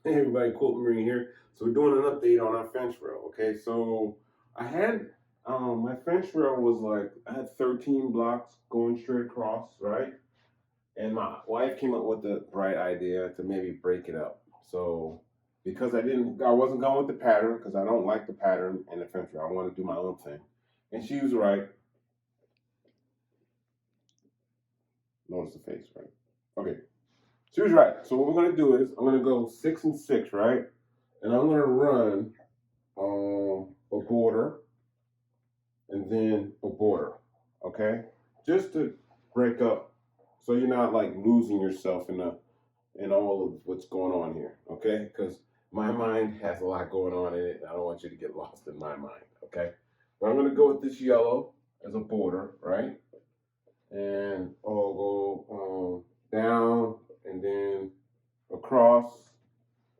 Hey everybody, Quilt Nation here. So we're doing an update on our fence rail. Okay, so I had my fence rail was like I had 13 blocks going straight across, right? And my wife came up with the bright idea to maybe break it up. So because I wasn't going with the pattern because I don't like the pattern in the fence rail. I want to do my own thing, and she was right. Notice the face, right? Okay, she was right. So what we're gonna do is I'm gonna go 6 and 6, right? And I'm gonna run a border and then a border, okay? Just to break up so you're not like losing yourself in all of what's going on here, okay? Because my mind has a lot going on in it. And I don't want you to get lost in my mind, okay? But I'm gonna go with this yellow as a border, right? And I'll go down and then across,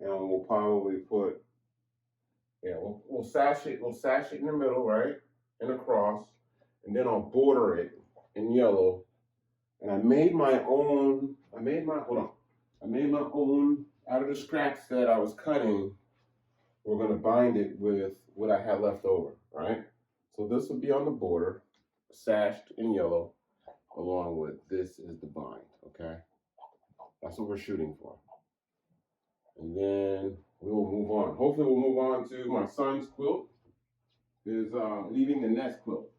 and we'll probably put we'll sash it. We'll sash it in the middle, right, and across, and then I'll border it in yellow. And I made my own. Hold on. I made my own out of the scraps that I was cutting. We're gonna bind it with what I had left over, right? So this will be on the border, sashed in yellow, along with this is the bind. Okay, that's what we're shooting for. And then we will move on. Hopefully, we'll move on to my son's quilt. Is leaving the nest quilt.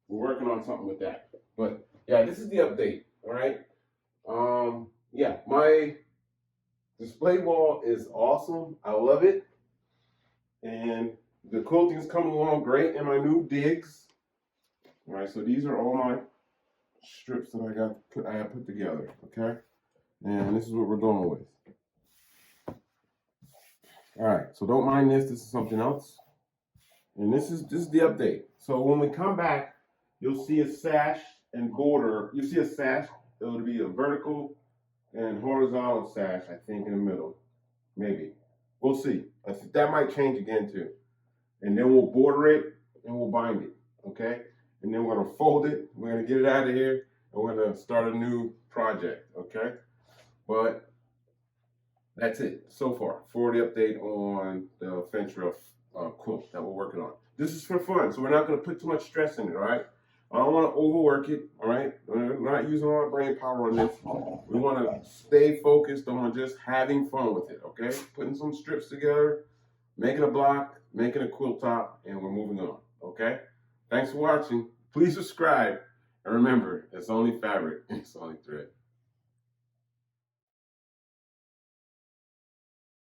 We're working on something with that. But yeah, this is the update. All right. Yeah, my display wall is awesome. I love it, and the quilting is coming along great in my new digs. All right. So these are all my strips that I have put together. Okay, and this is what we're going with. All right. So don't mind this. This is something else. And this is the update. So when we come back, you'll see a sash and border. You see a sash. It'll be a vertical and horizontal sash, I think, in the middle. Maybe. We'll see. I think that might change again too. And then we'll border it and we'll bind it. Okay? And then we're gonna fold it. We're gonna get it out of here and we're gonna start a new project. Okay? But that's it so far for the update on the fence rail quilt that we're working on. This is for fun, so we're not going to put too much stress in it, all right? I don't want to overwork it, all right? We're not using all our brain power on this. We want to stay focused on just having fun with it, okay? Putting some strips together, making a block, making a quilt top, and we're moving on, okay? Thanks for watching. Please subscribe, and remember, it's only fabric, it's only thread.